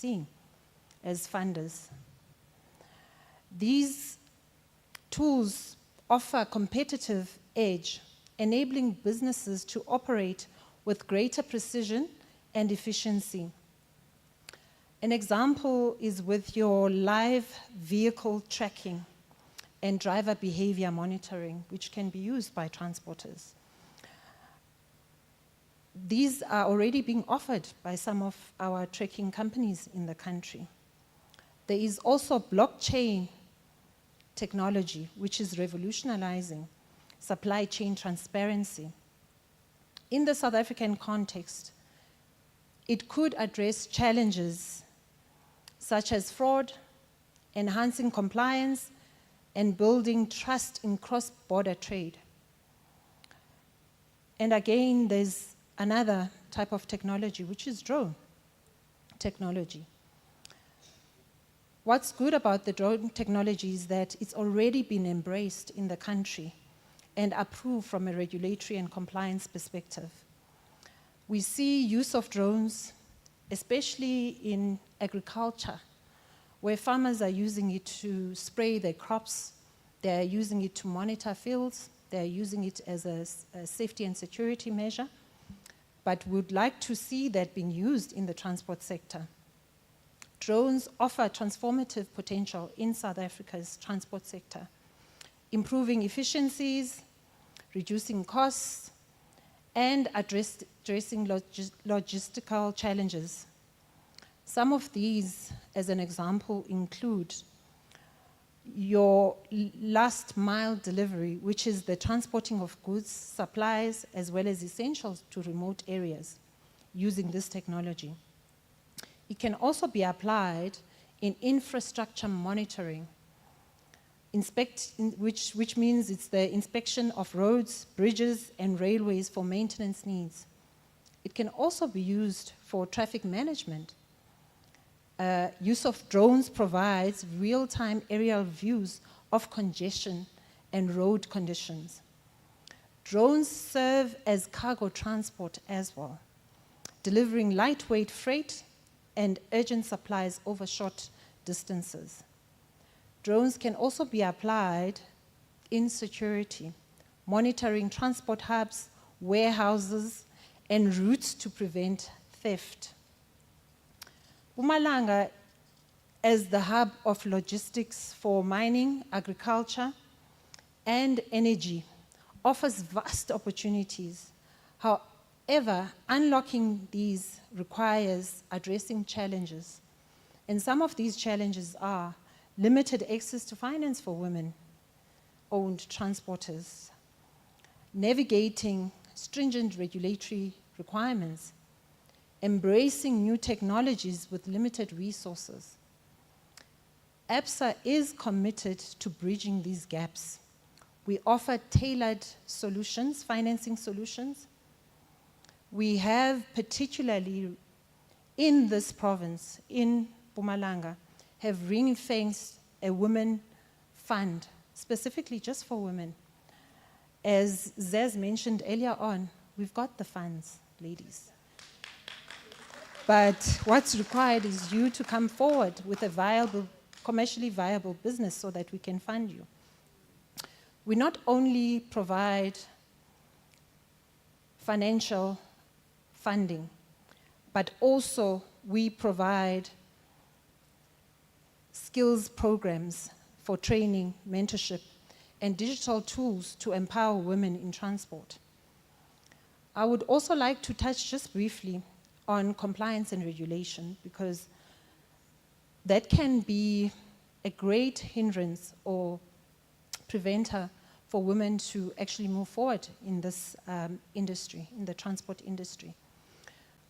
seeing as funders. These tools offer a competitive edge, enabling businesses to operate with greater precision and efficiency. An example is with your live vehicle tracking and driver behavior monitoring, which can be used by transporters. These are already being offered by some of our tracking companies in the country. There is also blockchain technology, which is revolutionizing supply chain transparency. In the South African context, it could address challenges such as fraud, enhancing compliance, and building trust in cross-border trade. And again, there's another type of technology, which is drone technology. What's good about the drone technology is that it's already been embraced in the country and approved from a regulatory and compliance perspective. We see use of drones, especially in agriculture, where farmers are using it to spray their crops, they're using it to monitor fields, they're using it as a safety and security measure, but would like to see that being used in the transport sector. Drones offer transformative potential in South Africa's transport sector, improving efficiencies, reducing costs, and addressing logistical challenges. Some of these, as an example, include your last mile delivery, which is the transporting of goods, supplies, as well as essentials to remote areas using this technology. It can also be applied in infrastructure monitoring, which means it's the inspection of roads, bridges, and railways for maintenance needs. It can also be used for traffic management. Use of drones provides real-time aerial views of congestion and road conditions. Drones serve as cargo transport as well, delivering lightweight freight and urgent supplies over short distances. Drones can also be applied in security, monitoring transport hubs, warehouses, and routes to prevent theft. Mpumalanga, as the hub of logistics for mining, agriculture, and energy, offers vast opportunities. However, unlocking these requires addressing challenges. And some of these challenges are limited access to finance for women-owned transporters, navigating stringent regulatory requirements, embracing new technologies with limited resources. ABSA is committed to bridging these gaps. We offer tailored solutions, financing solutions. We have, particularly in this province, in Mpumalanga, have ring-fenced a women fund, specifically just for women. As Zez mentioned earlier on, we've got the funds, ladies. But what's required is you to come forward with a viable, commercially viable business so that we can fund you. We not only provide financial funding, but also we provide skills programs for training, mentorship, and digital tools to empower women in transport. I would also like to touch just briefly on compliance and regulation, because that can be a great hindrance or preventer for women to actually move forward in this industry, in the transport industry.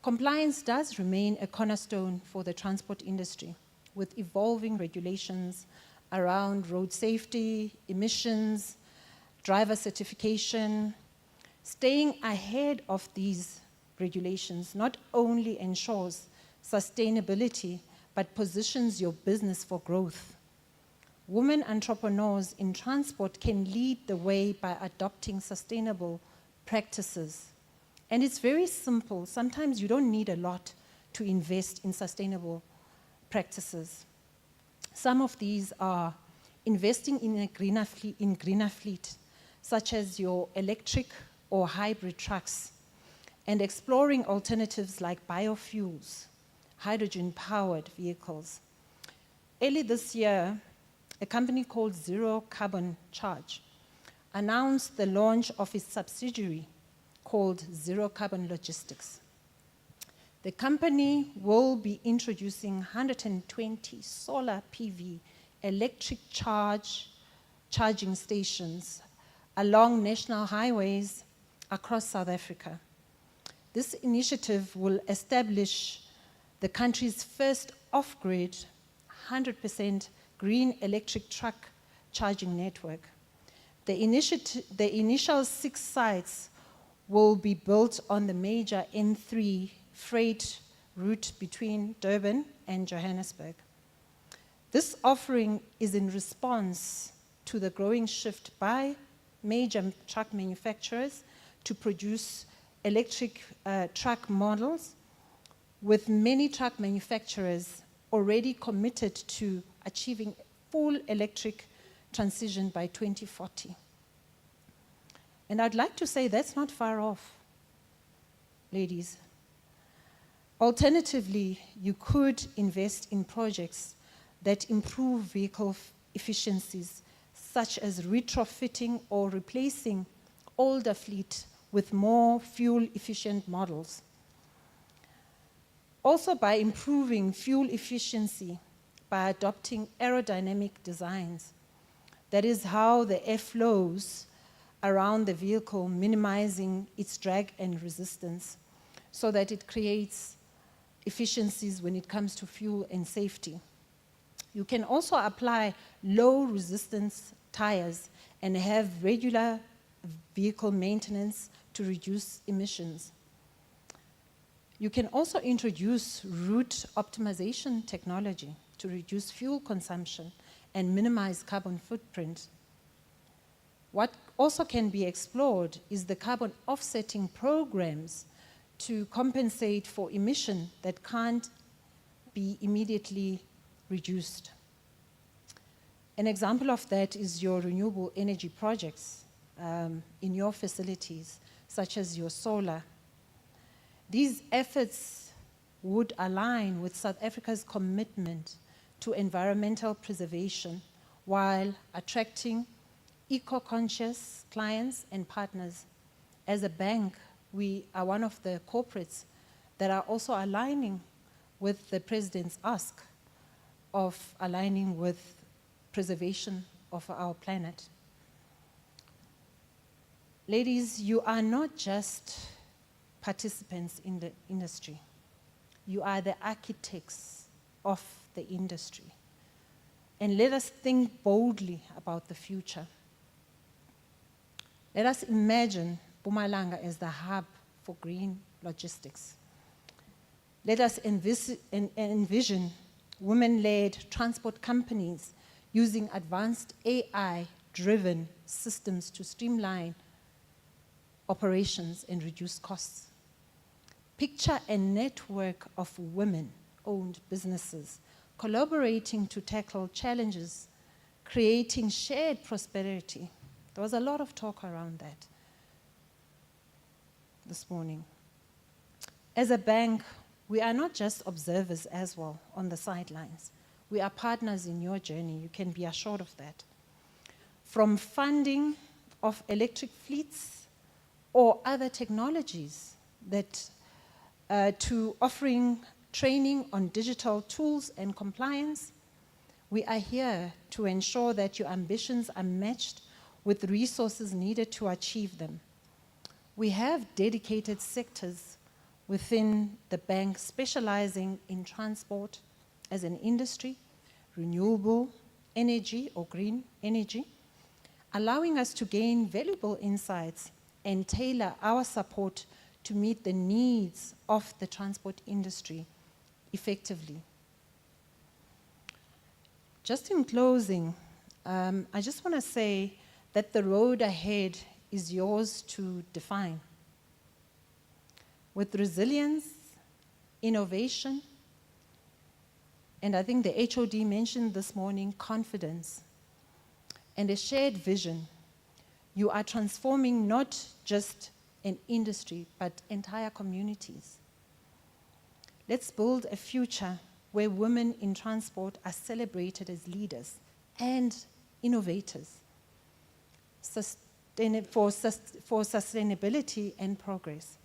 Compliance does remain a cornerstone for the transport industry, with evolving regulations around road safety, emissions, driver certification. Staying ahead of these regulations not only ensures sustainability, but positions your business for growth. Women entrepreneurs in transport can lead the way by adopting sustainable practices. And it's very simple. Sometimes you don't need a lot to invest in sustainable practices. Some of these are investing in a greener fleet, such as your electric or hybrid trucks, and exploring alternatives like biofuels, hydrogen-powered vehicles. Early this year, a company called Zero Carbon Charge announced the launch of its subsidiary called Zero Carbon Logistics. The company will be introducing 120 solar PV electric charging stations along national highways across South Africa. This initiative will establish the country's first off-grid, 100% green electric truck charging network. The initial 6 sites will be built on the major N3 freight route between Durban and Johannesburg. This offering is in response to the growing shift by major truck manufacturers to produce electric truck models, with many truck manufacturers already committed to achieving full electric transition by 2040. And I'd like to say that's not far off, ladies. Alternatively, you could invest in projects that improve vehicle efficiencies, such as retrofitting or replacing older fleet with more fuel-efficient models. Also, by improving fuel efficiency by adopting aerodynamic designs. That is how the air flows around the vehicle, minimizing its drag and resistance, so that it creates efficiencies when it comes to fuel and safety. You can also apply low resistance tires and have regular vehicle maintenance to reduce emissions. You can also introduce route optimization technology to reduce fuel consumption and minimize carbon footprint. What also can be explored is the carbon offsetting programs to compensate for emission that can't be immediately reduced. An example of that is your renewable energy projects in your facilities, such as your solar. These efforts would align with South Africa's commitment to environmental preservation while attracting eco-conscious clients and partners. As a bank, we are one of the corporates that are also aligning with the President's ask of aligning with preservation of our planet. Ladies, you are not just participants in the industry. You are the architects of the industry. And let us think boldly about the future. Let us imagine Mpumalanga as the hub for green logistics. Let us envision women-led transport companies using advanced AI-driven systems to streamline operations and reduce costs. Picture a network of women-owned businesses collaborating to tackle challenges, creating shared prosperity. There was a lot of talk around that this morning. As a bank, we are not just observers as well on the sidelines. We are partners in your journey. You can be assured of that. From funding of electric fleets or other technologies that to offering training on digital tools and compliance, we are here to ensure that your ambitions are matched with the resources needed to achieve them. We have dedicated sectors within the bank specializing in transport as an industry, renewable energy or green energy, allowing us to gain valuable insights and tailor our support to meet the needs of the transport industry effectively. Just in closing, I just want to say that the road ahead is yours to define. With resilience, innovation, and I think the HOD mentioned this morning, confidence, and a shared vision. You are transforming not just an industry, but entire communities. Let's build a future where women in transport are celebrated as leaders and innovators for sustainability and progress.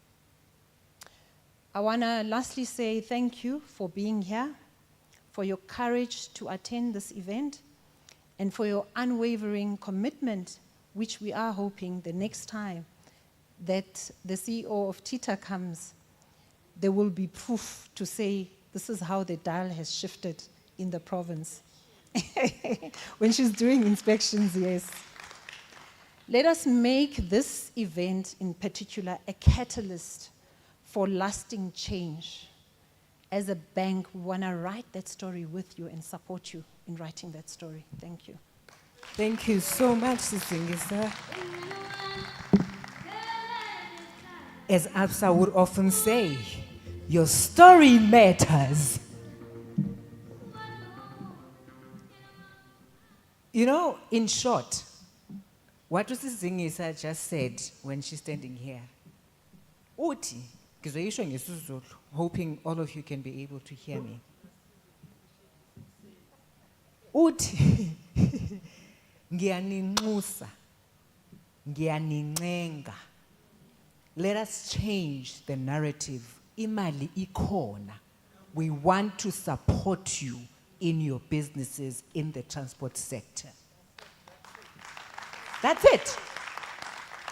I want to lastly say thank you for being here, for your courage to attend this event, and for your unwavering commitment, which we are hoping the next time that the CEO of TETA comes, there will be proof to say this is how the dial has shifted in the province. When she's doing inspections, yes. Let us make this event in particular a catalyst for lasting change. As a bank, we want to write that story with you and support you in writing that story. Thank you. Thank you so much, Sisingisa. As Absa would often say, your story matters. You know, in short, what Sisingisa just said when she's standing here, Uti, hoping all of you can be able to hear me. Uti, ngiyaninxusa, ngiyanincenga. Let us change the narrative. Imali ikona. We want to support you in your businesses in the transport sector. That's it.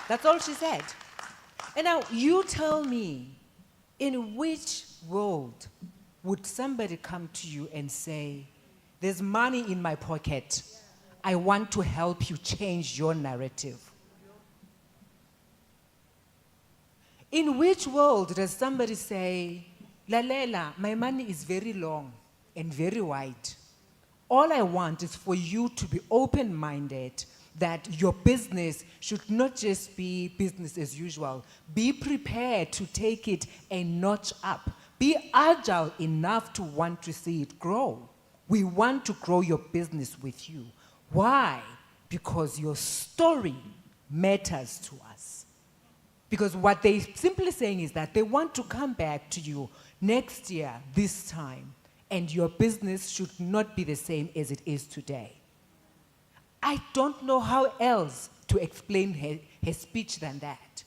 That's all she said. And now you tell me, in which world would somebody come to you and say, there's money in my pocket, I want to help you change your narrative? In which world does somebody say, Lalela, my money is very long and very wide. All I want is for you to be open-minded that your business should not just be business as usual. Be prepared to take it a notch up. Be agile enough to want to see it grow. We want to grow your business with you. Why? Because your story matters to us. Because what they're simply saying is that they want to come back to you next year, this time, and your business should not be the same as it is today. I don't know how else to explain her speech than that.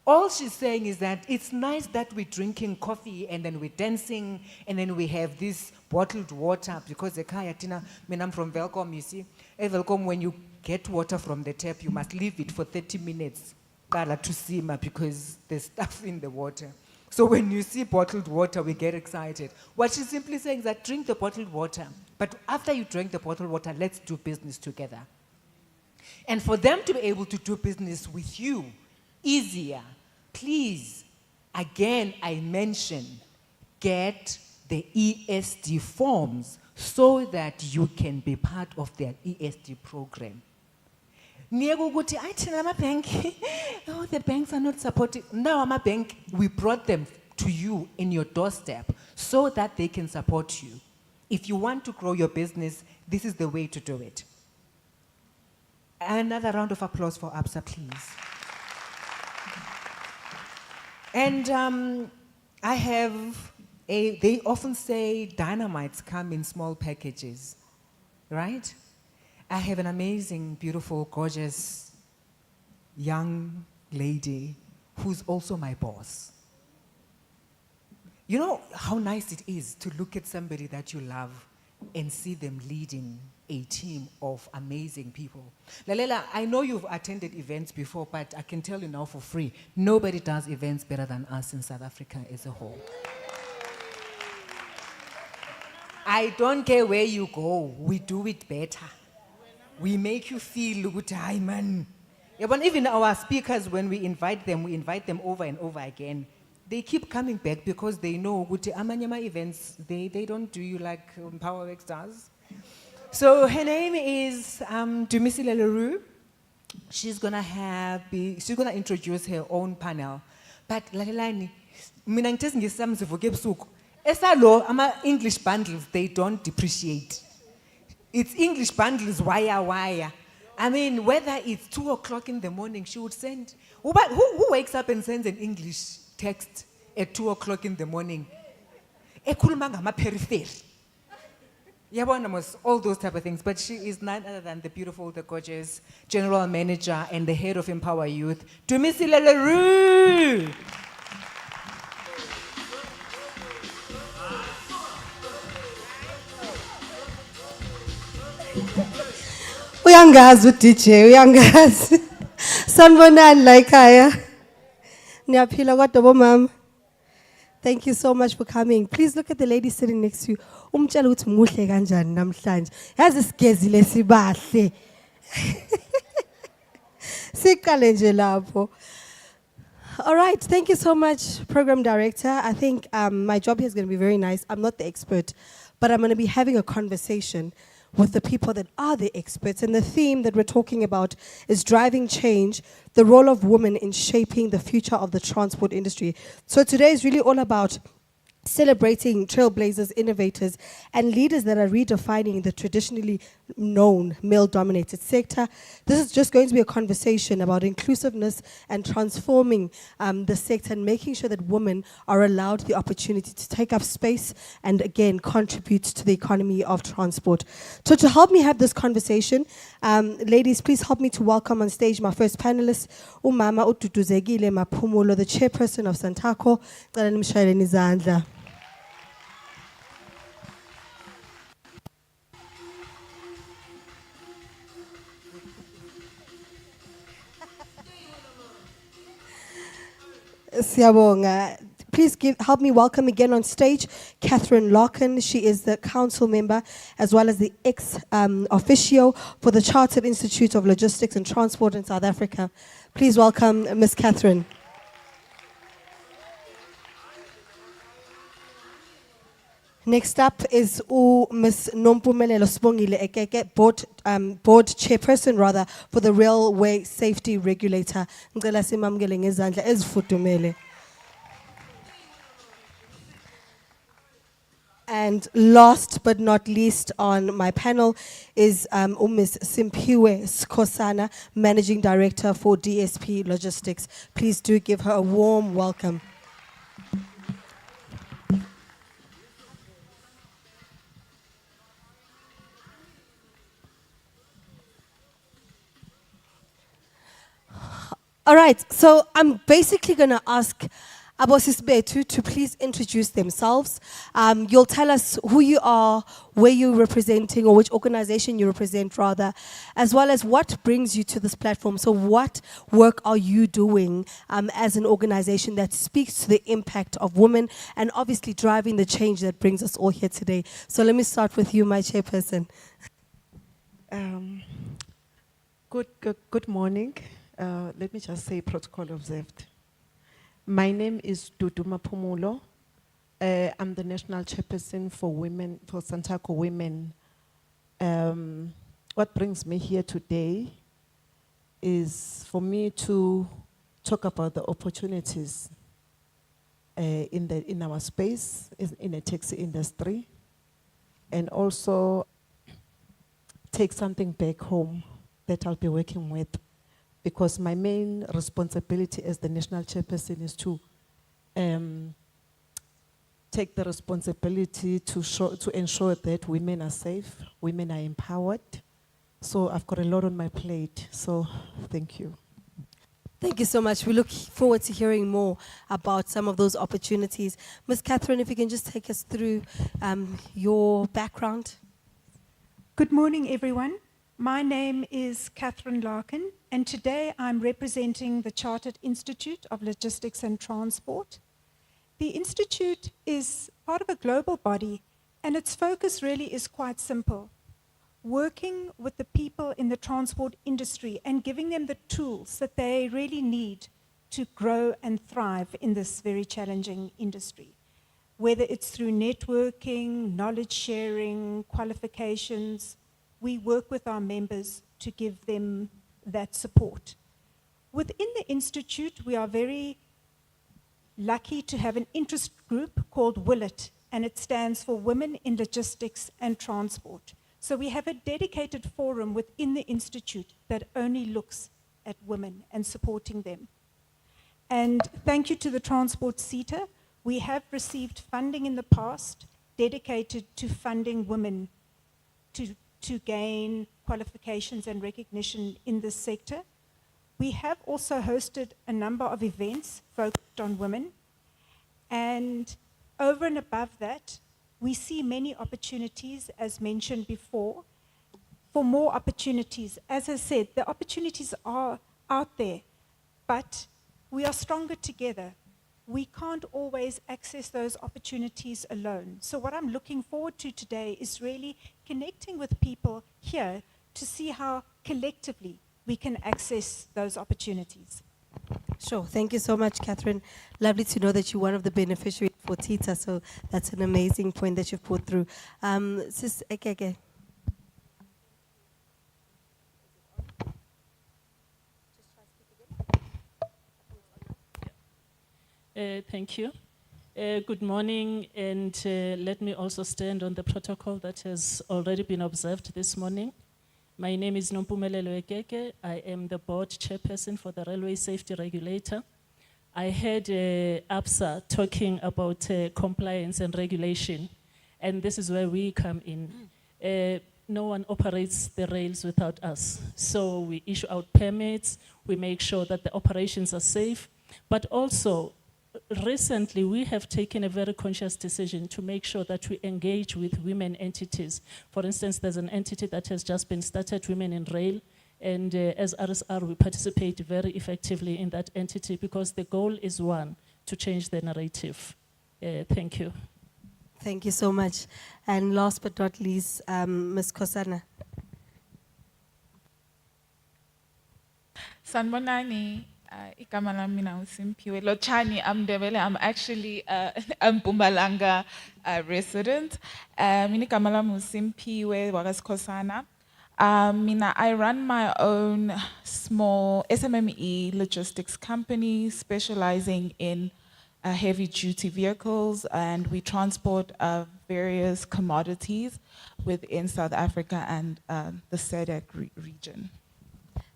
All she's saying is that it's nice that we're drinking coffee and then we're dancing and then we have this bottled water because the Kayatina, I'm from Velcom, you see. At Velcom, when you get water from the tap, you must leave it for 30 minutes to simmer because there's stuff in the water. So when you see bottled water, we get excited. What she's simply saying is that drink the bottled water, but after you drink the bottled water, let's do business together. And for them to be able to do business with you easier, please, again, I mention, get the ESD forms so that you can be part of their ESD program. Oh, the banks are not supporting. Now, I'm a bank, we brought them to you in your doorstep so that they can support you. If you want to grow your business, this is the way to do it. Another round of applause for Absa, please. And I have they often say dynamites come in small packages, right? I have an amazing, beautiful, gorgeous, young lady who's also my boss. You know how nice it is to look at somebody that you love and see them leading a team of amazing people. Lalela, I know you've attended events before, but I can tell you now for free, nobody does events better than us in South Africa as a whole. I don't care where you go, we do it better. We make you feel good, hi man. Yeah, but even our speakers, when we invite them over and over again. They keep coming back because they know good Amanyama events, they don't do you like PowerWorks does. So her name is Dumisile Leroux. She's gonna introduce her own panel. But Lalelani, mina ngithe ngisamzivuke ebusuku Esalo, ama English bundles, they don't depreciate. It's English bundles, wire. I mean, whether it's 2 o'clock in the morning, she would send. Who wakes up and sends an English text at 2 o'clock in the morning? Ekhuluma ngama-periphery. Yabona mos, all those type of things. But she is none other than the beautiful, the gorgeous general manager and the head of Empower Youth, Dumisile Leroux. Uyangazi uDJ, uyangazi. Sanibonani la ekhaya. Niyaphila kodwa bomama. Thank you so much for coming. Please look at the lady sitting next to you. Umtshela ukuthi muhle kanjani namhlanje. Yazi sigezile sibahle. Siqale nje lapho. All right, thank you so much, Program Director. I think my job here is going to be very nice. I'm not the expert, but I'm going to be having a conversation with the people that are the experts. And the theme that we're talking about is driving change, the role of women in shaping the future of the transport industry. So today is really all about celebrating trailblazers, innovators, and leaders that are redefining the traditionally known male-dominated sector. This is just going to be a conversation about inclusiveness and transforming the sector and making sure that women are allowed the opportunity to take up space and again contribute to the economy of transport. So to help me have this conversation, ladies, please help me to welcome on stage my first panelist, Umama Ututuzegile Mapumulo, the chairperson of Santako. Cela nimshayeleni izandla. Siyabonga. Please help me welcome again on stage Catherine Larkin. She is the council member as well as the ex-officio for the Chartered Institute of Logistics and Transport in South Africa. Please welcome Ms. Catherine. Next up is Ms. Mpumalanga Ekeke, board chairperson rather for the Railway Safety Regulator. Ngicela simamukele ngezandla ezifudumele. And last but not least on my panel is Ms. Simpiwe Skosana, Managing Director for DSP Logistics. Please do give her a warm welcome. All right, so I'm basically going to ask Abosis Betu to please introduce themselves. You'll tell us who you are, where you're representing, or which organization you represent rather, as well as what brings you to this platform. So what work are you doing as an organization that speaks to the impact of women and obviously driving the change that brings us all here today? So let me start with you, my chairperson. Good morning. Let me just say protocol observed. My name is Duduma Pumulo. I'm the national chairperson for women, for Santako Women. What brings me here today is for me to talk about the opportunities in our space, in the taxi industry, and also take something back home that I'll be working with. Because my main responsibility as the national chairperson is to take the responsibility to ensure that women are safe, women are empowered. So I've got a lot on my plate, so thank you. Thank you so much. We look forward to hearing more about some of those opportunities. Ms. Catherine, if you can just take us through your background. Good morning, everyone. My name is Catherine Larkin, and today I'm representing the Chartered Institute of Logistics and Transport. The Institute is part of a global body, and its focus really is quite simple: working with the people in the transport industry and giving them the tools that they really need to grow and thrive in this very challenging industry. Whether it's through networking, knowledge sharing, qualifications, we work with our members to give them that support. Within the Institute, we are very lucky to have an interest group called Will It, and it stands for Women in Logistics and Transport. So we have a dedicated forum within the Institute that only looks at women and supporting them. And thank you to the Transport CETA. We have received funding in the past dedicated to funding women to gain qualifications and recognition in this sector. We have also hosted a number of events focused on women. And over and above that, we see many opportunities, as mentioned before, for more opportunities. As I said, the opportunities are out there, but we are stronger together. We can't always access those opportunities alone. So what I'm looking forward to today is really connecting with people here to see how collectively we can access those opportunities. Sure. Thank you so much, Catherine. Lovely to know that you're one of the beneficiaries for TETA, so that's an amazing point that you've put through. Sis Ekeke. Thank you. Good morning, and let me also stand on the protocol that has already been observed this morning. My name is Mpumalanga. I am the board chairperson for the Railway Safety Regulator. I heard APSA talking about compliance and regulation, and this is where we come in. No one operates the rails without us. So we issue out permits, we make sure that the operations are safe, but also recently, we have taken a very conscious decision to make sure that we engage with women entities. For instance, there's an entity that has just been started, Women in Rail, and as RSR, we participate very effectively in that entity because the goal is one, to change the narrative. Thank you. Thank you so much. And last but not least, Ms. Kosana. Sanbonani, igama lami mina uSimphiwe Lotshani, I'm actually a Mpumalanga resident. Mina igama lami uSimphiwe wakwaSikhosana. I run my own small SMME logistics company specializing in heavy duty vehicles, and we transport various commodities within South Africa and the SADC region.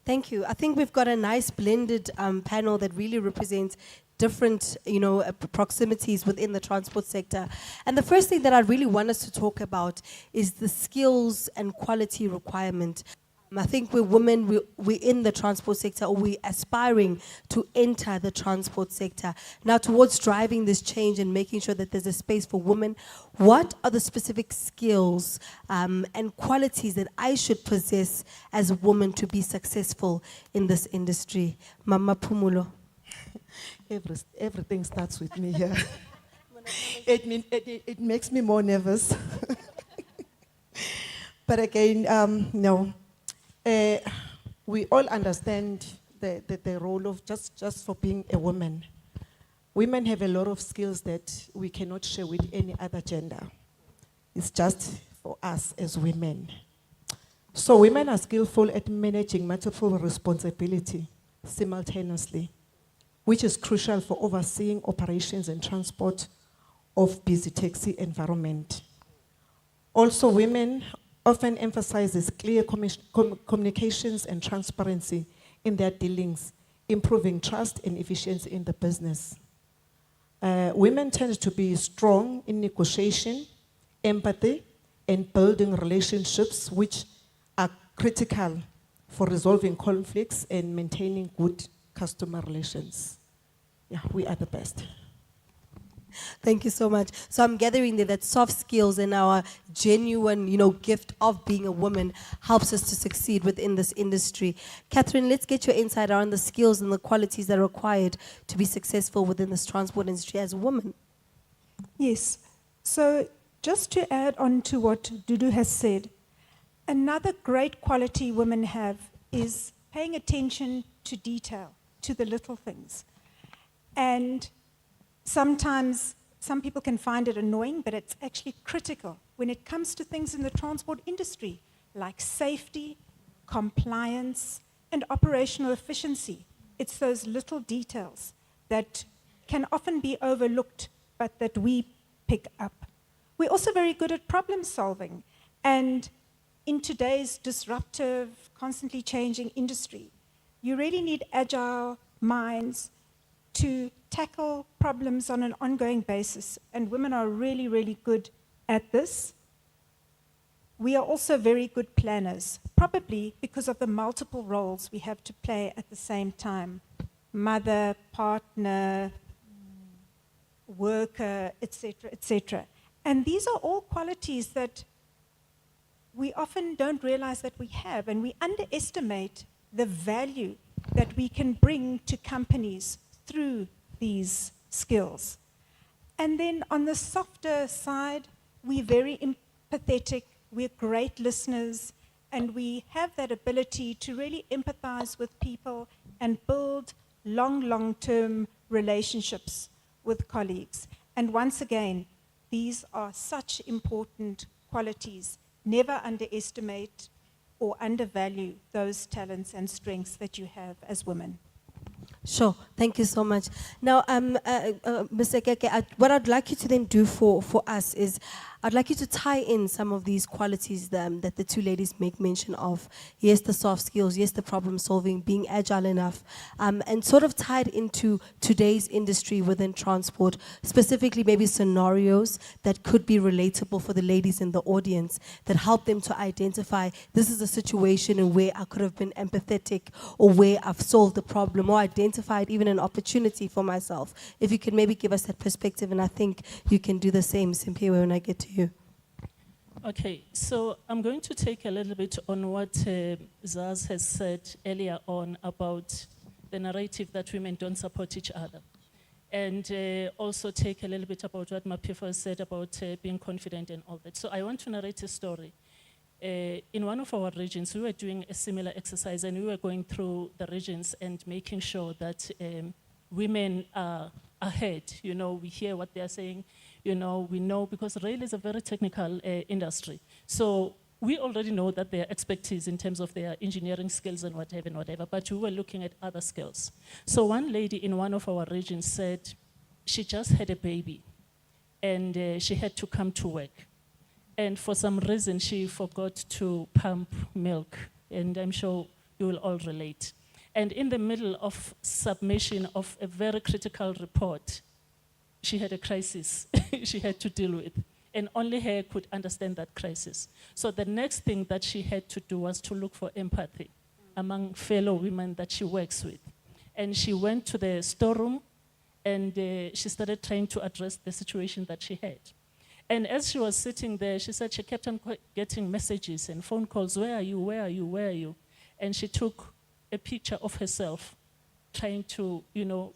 Thank you. I think we've got a nice blended panel that really represents different, proximities within the transport sector. And the first thing that I really want us to talk about is the skills and quality requirement. I think we're women, we're in the transport sector, or we're aspiring to enter the transport sector. Now, towards driving this change and making sure that there's a space for women, what are the specific skills and qualities that I should possess as a woman to be successful in this industry? Mama Pumulo. Everything starts with me here. It makes me more nervous. But again, no. We all understand the role of just for being a woman. Women have a lot of skills that we cannot share with any other gender. It's just for us as women. So women are skillful at managing multiple responsibility simultaneously, which is crucial for overseeing operations and transport of busy taxi environment. Also, women often emphasizes clear communications and transparency in their dealings, improving trust and efficiency in the business. Women tend to be strong in negotiation, empathy, and building relationships, which are critical for resolving conflicts and maintaining good customer relations. Yeah, we are the best. Thank you so much. So I'm gathering that soft skills and our genuine, gift of being a woman helps us to succeed within this industry. Catherine, let's get your insight on the skills and the qualities that are required to be successful within this transport industry as a woman. Yes. So just to add on to what Dudu has said, another great quality women have is paying attention to detail, to the little things. And sometimes some people can find it annoying, but it's actually critical when it comes to things in the transport industry, like safety, compliance, and operational efficiency. It's those little details that can often be overlooked, but that we pick up. We're also very good at problem solving. And in today's disruptive, constantly changing industry, you really need agile minds to tackle problems on an ongoing basis. And women are really, really good at this. We are also very good planners, probably because of the multiple roles we have to play at the same time. Mother, partner, worker, etc., etc. And these are all qualities that we often don't realize that we have, and we underestimate the value that we can bring to companies through these skills. And then on the softer side, we're very empathetic, we're great listeners, and we have that ability to really empathize with people and build long-term relationships with colleagues. And once again, these are such important qualities. Never underestimate or undervalue those talents and strengths that you have as women. Sure, thank you so much. Now, Mr. Keke, what I'd like you to then do for us is, I'd like you to tie in some of these qualities that the two ladies make mention of. Yes, the soft skills, yes, the problem solving, being agile enough, and sort of tied into today's industry within transport, specifically maybe scenarios that could be relatable for the ladies in the audience, that help them to identify, this is a situation in where I could have been empathetic, or where I've solved the problem, or identified even an opportunity for myself. If you could maybe give us that perspective, and I think you can do the same, Simpiwe, when I get to you. Okay, so I'm going to take a little bit on what Zaz has said earlier on about the narrative that women don't support each other. And also take a little bit about what Mapifo said about being confident and all that. So I want to narrate a story. In one of our regions, we were doing a similar exercise, and we were going through the regions and making sure that women are ahead. You know, we hear what they're saying, you know, we know, because rail is a very technical industry. So we already know that their expertise in terms of their engineering skills and whatever, but we were looking at other skills. So one lady in one of our regions said she just had a baby, and she had to come to work. And for some reason, she forgot to pump milk, and I'm sure you will all relate. And in the middle of submission of a very critical report, she had a crisis she had to deal with, and only her could understand that crisis. So the next thing that she had to do was to look for empathy among fellow women that she works with. And she went to the storeroom, and she started trying to address the situation that she had. And as she was sitting there, she said she kept on getting messages and phone calls, where are you, where are you, where are you? And she took a picture of herself trying to, you know,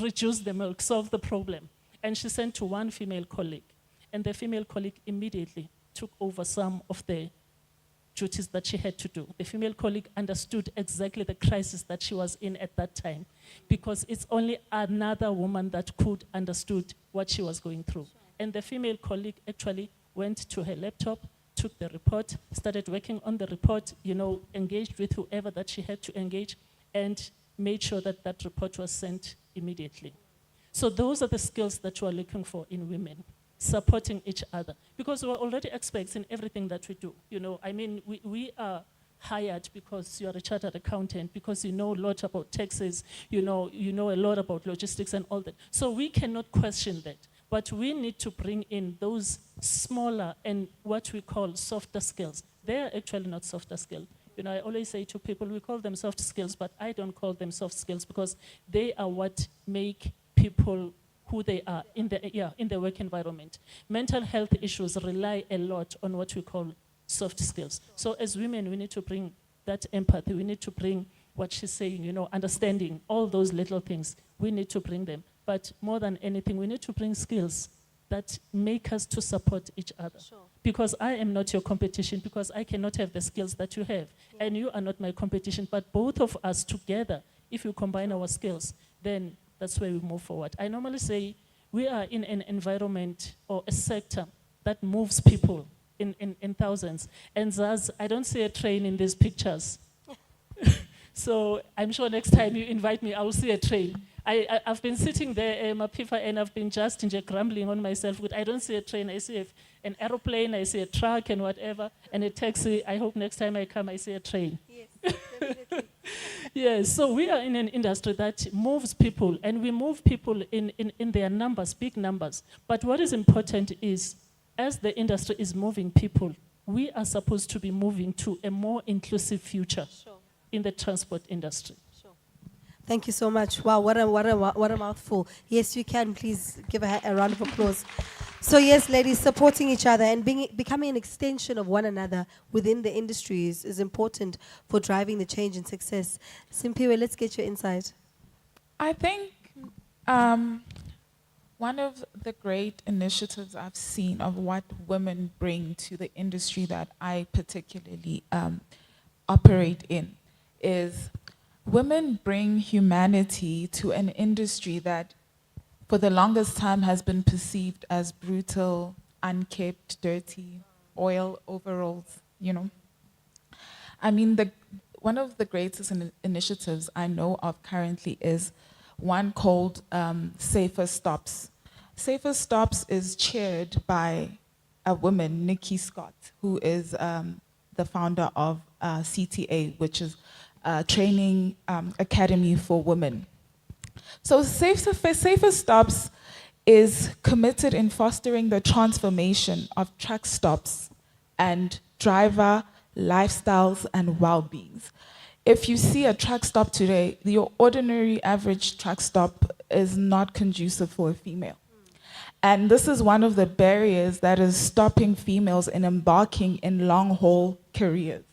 reduce the milk, solve the problem. And she sent to one female colleague. And the female colleague immediately took over some of the duties that she had to do. The female colleague understood exactly the crisis that she was in at that time, because it's only another woman that could understood what she was going through. And the female colleague actually went to her laptop, took the report, started working on the report, you know, engaged with whoever that she had to engage, and made sure that that report was sent immediately. So those are the skills that you are looking for in women, supporting each other. Because we're already experts in everything that we do. You know, I mean, we are hired because you are a chartered accountant, because you know a lot about taxes, you know a lot about logistics and all that. So we cannot question that. But we need to bring in those smaller and what we call softer skills. They are actually not softer skills. You know, I always say to people, we call them soft skills, but I don't call them soft skills, because they are what make people who they are in the work environment. Mental health issues rely a lot on what we call soft skills. So as women, we need to bring that empathy. We need to bring what she's saying, you know, understanding, all those little things. We need to bring them. But more than anything, we need to bring skills that make us to support each other. Sure. Because I am not your competition, because I cannot have the skills that you have. Yeah. And you are not my competition, but both of us together, if you combine our skills, then that's where we move forward. I normally say we are in an environment or a sector that moves people in thousands. And thus, I don't see a train in these pictures. So I'm sure next time you invite me, I will see a train. I've been sitting there, Mapifa, and I've been just grumbling on myself. I don't see a train, I see an aeroplane, I see a truck and whatever, and a taxi. I hope next time I come, I see a train. Yes, definitely. Yes, so we are in an industry that moves people, and we move people in their numbers, big numbers. But what is important is, as the industry is moving people, we are supposed to be moving to a more inclusive future in the transport industry. Thank you so much. Wow, what a mouthful. Yes, you can. Please give a round of applause. So yes, ladies, supporting each other and becoming an extension of one another within the industry is important for driving the change and success. Simpiwe, let's get your insight. I think one of the great initiatives I've seen of what women bring to the industry that I particularly operate in is women bring humanity to an industry that for the longest time has been perceived as brutal, unkept, dirty, oil overalls, you know. I mean, one of the greatest initiatives I know of currently is one called Safer Stops. Safer Stops is chaired by a woman, Nikki Scott, who is the founder of CTA, which is a training academy for women. So Safer Stops is committed in fostering the transformation of truck stops and driver lifestyles and well-being. If you see a truck stop today, your ordinary average truck stop is not conducive for a female. And this is one of the barriers that is stopping females in embarking in long-haul careers.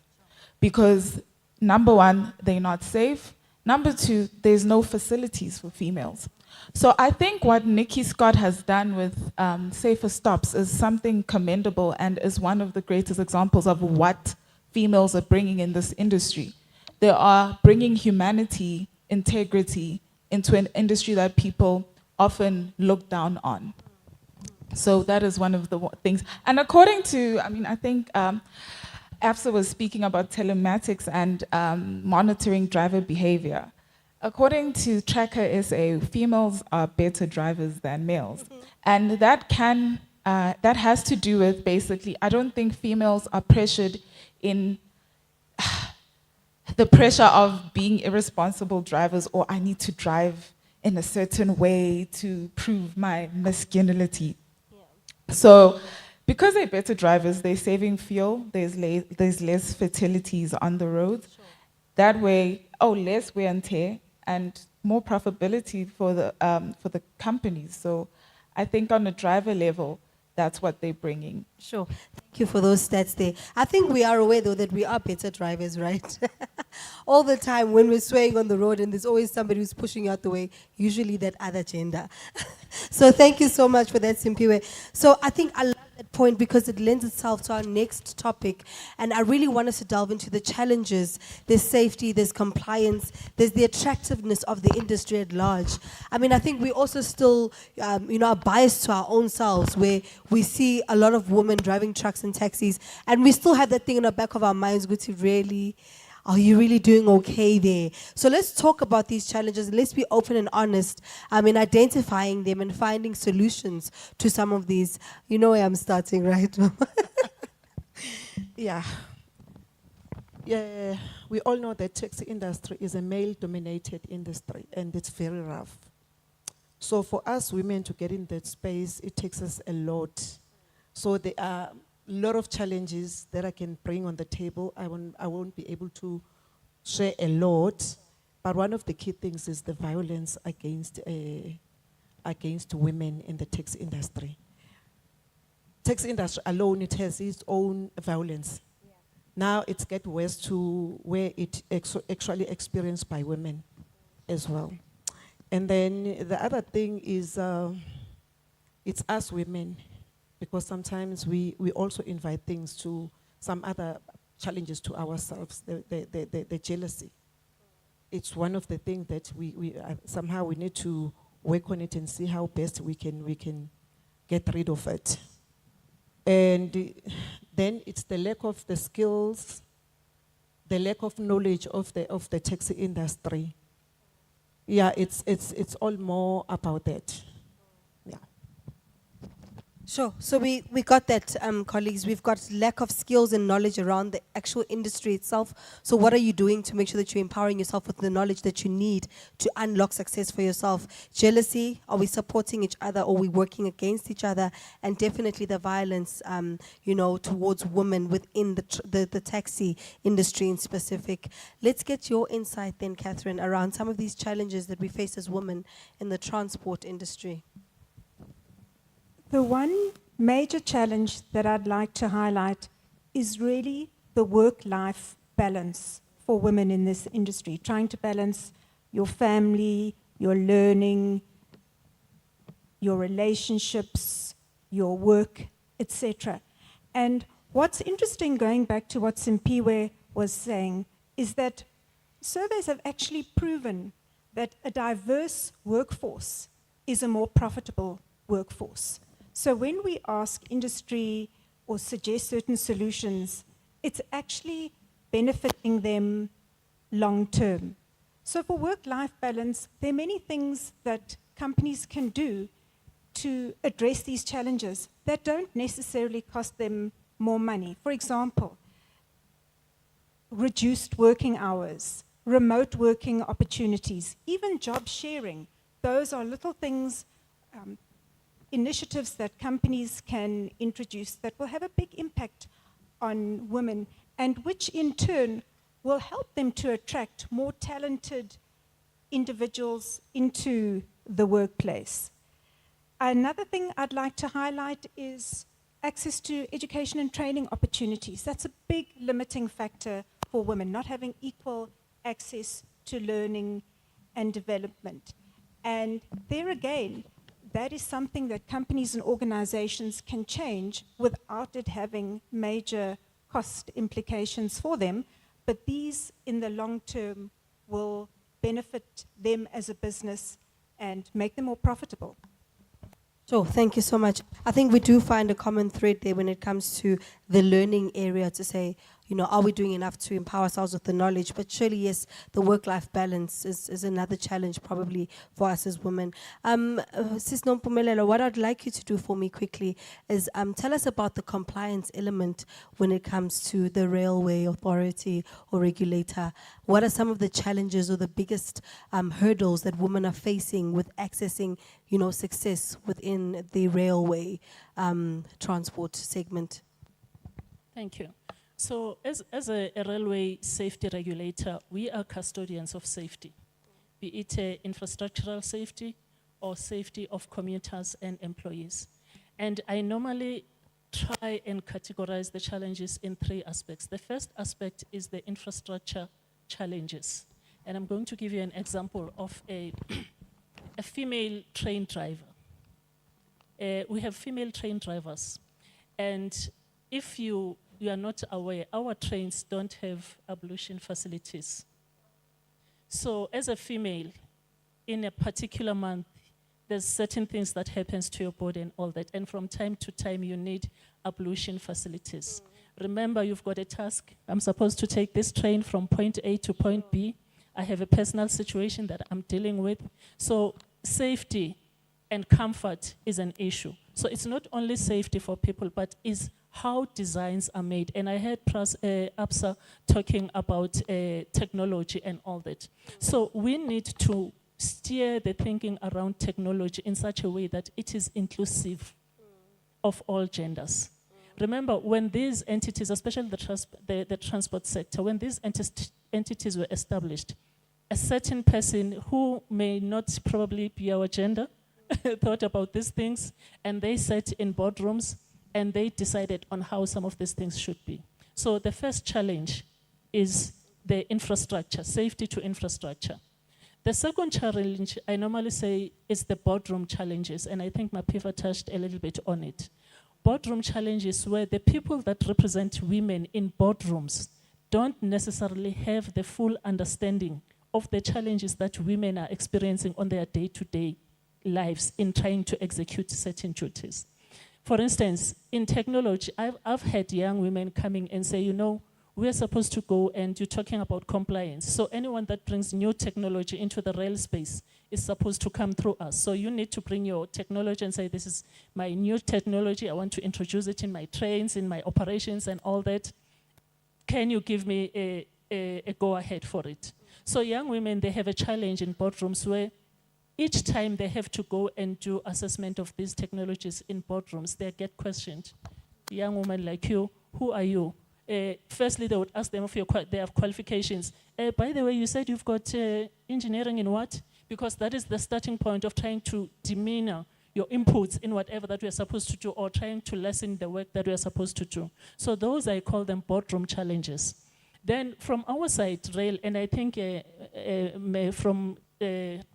Because number one, they're not safe. Number two, there's no facilities for females. So I think what Nikki Scott has done with Safer Stops is something commendable and is one of the greatest examples of what females are bringing in this industry. They are bringing humanity, integrity into an industry that people often look down on. So that is one of the things. And according to, I think AFSA was speaking about telematics and monitoring driver behavior. According to Tracker SA, females are better drivers than males. And that has to do with basically, I don't think females are pressured in the pressure of being irresponsible drivers, or I need to drive in a certain way to prove my masculinity. Yeah. So because they're better drivers, they're saving fuel, there's less fatalities on the road. Sure. That way, less wear and tear and more profitability for the companies. So I think on a driver level, that's what they're bringing. Sure. Thank you for those stats there. I think we are aware, though, that we are better drivers, right? All the time when we're swaying on the road and there's always somebody who's pushing you out the way, usually that other gender. So thank you so much for that, Simpiwe. So I think I love that point because it lends itself to our next topic. And I really want us to delve into the challenges. There's safety, there's compliance, there's the attractiveness of the industry at large. I mean, I think we also still, are biased to our own selves where we see a lot of women driving trucks and taxis and we still have that thing in the back of our minds, are you really doing okay there? So let's talk about these challenges. Let's be open and honest in identifying them and finding solutions to some of these. You know where I'm starting, right? Yeah. Yeah, we all know that taxi industry is a male-dominated industry and it's very rough. So for us women to get in that space, it takes us a lot. So there are a lot of challenges that I can bring on the table. I won't be able to share a lot, but one of the key things is the violence against women in the taxi industry. Taxi industry alone, it has its own violence. Yeah. Now it's get worse to where it actually experienced by women as well. And then the other thing is it's us women, because sometimes we also invite things to some other challenges to ourselves, the jealousy. It's one of the things that we somehow we need to work on it and see how best we can get rid of it. And then it's the lack of the skills, the lack of knowledge of the taxi industry. yeah, it's all more about that. Yeah. Sure. So we got that, colleagues. We've got lack of skills and knowledge around the actual industry itself. So what are you doing to make sure that you're empowering yourself with the knowledge that you need to unlock success for yourself? Jealousy, are we supporting each other or are we working against each other? And definitely the violence, towards women within the taxi industry in specific. Let's get your insight then, Catherine, around some of these challenges that we face as women in the transport industry. The one major challenge that I'd like to highlight is really the work-life balance for women in this industry, trying to balance your family, your learning, your relationships, your work, etc. And what's interesting, going back to what Simpiwe was saying, is that surveys have actually proven that a diverse workforce is a more profitable workforce. So when we ask industry or suggest certain solutions, it's actually benefiting them long term. So for work-life balance, there are many things that companies can do to address these challenges that don't necessarily cost them more money. For example, reduced working hours, remote working opportunities, even job sharing. Those are little things, initiatives that companies can introduce that will have a big impact on women, and which in turn will help them to attract more talented individuals into the workplace. Another thing I'd like to highlight is access to education and training opportunities. That's a big limiting factor for women, not having equal access to learning and development. And there again, that is something that companies and organizations can change without it having major cost implications for them, but these in the long term will benefit them as a business and make them more profitable. Sure, thank you so much. I think we do find a common thread there when it comes to the learning area, to say, are we doing enough to empower ourselves with the knowledge? But surely, yes, the work-life balance is another challenge probably for us as women. Sis Mpumalanga, what I'd like you to do for me quickly is tell us about the compliance element when it comes to the railway authority or regulator. What are some of the challenges or the biggest hurdles that women are facing with accessing, success within the railway transport segment? Thank you. So as a railway safety regulator, we are custodians of safety, be it infrastructural safety or safety of commuters and employees. And I normally try and categorize the challenges in 3 aspects. The first aspect is the infrastructure challenges. And I'm going to give you an example of a female train driver. We have female train drivers. And if you are not aware, our trains don't have ablution facilities. So as a female, in a particular month, there's certain things that happens to your body and all that. And from time to time, you need ablution facilities. Remember, you've got a task. I'm supposed to take this train from point A to point B. I have a personal situation that I'm dealing with. So safety and comfort is an issue. So it's not only safety for people, but is how designs are made. And I heard Absa talking about technology and all that. So we need to steer the thinking around technology in such a way that it is inclusive of all genders. Remember, when these entities, especially the transport sector, when these entities were established, a certain person who may not probably be our gender thought about these things, and they sat in boardrooms and they decided on how some of these things should be. So the first challenge is the infrastructure, safety to infrastructure. The second challenge, I normally say, is the boardroom challenges, and I think Mapiva touched a little bit on it. Boardroom challenges where the people that represent women in boardrooms don't necessarily have the full understanding of the challenges that women are experiencing on their day-to-day lives in trying to execute certain duties. For instance, in technology, I've had young women coming and say, we are supposed to go, and you're talking about compliance. So anyone that brings new technology into the rail space is supposed to come through us. So you need to bring your technology and say, this is my new technology. I want to introduce it in my trains, in my operations and all that. Can you give me a go-ahead for it? So young women, they have a challenge in boardrooms where each time they have to go and do assessment of these technologies in boardrooms, they get questioned. A young woman like you, who are you? Firstly, they would ask them if they have qualifications. By the way, you said you've got engineering in what? Because that is the starting point of trying to demean your inputs in whatever that we are supposed to do, or trying to lessen the work that we are supposed to do. So those, I call them boardroom challenges. Then from our side, rail, and I think from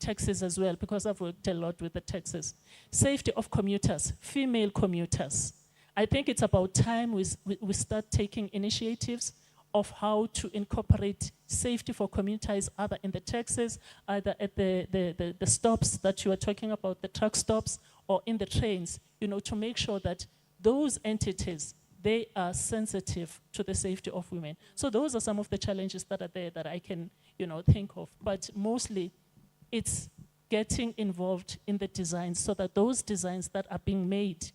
taxis as well, because I've worked a lot with the taxis. Safety of commuters, female commuters. I think it's about time we start taking initiatives of how to incorporate safety for commuters, either in the taxis, either at the stops that you are talking about, the truck stops, or in the trains, to make sure that those entities, they are sensitive to the safety of women. So those are some of the challenges that are there that I can, think of. But mostly, it's getting involved in the designs so that those designs that are being made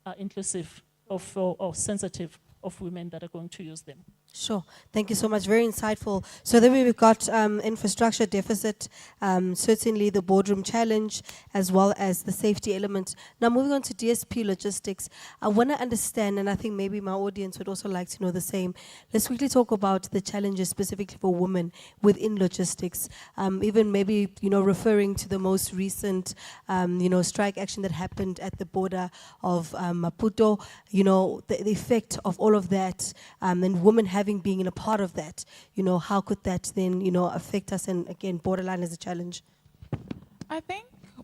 are inclusive of or sensitive of women that are going to use them. Sure. Thank you so much. Very insightful. So then we've got infrastructure deficit, certainly the boardroom challenge, as well as the safety element. Now moving on to DSP logistics, I want to understand, and I think maybe my audience would also like to know the same. Let's quickly talk about the challenges specifically for women within logistics, even maybe, referring to the most recent, strike action that happened at the border of Maputo, the effect of all of that, and women having been a part of that, how could that then, affect us? And again, borderline is a challenge. I think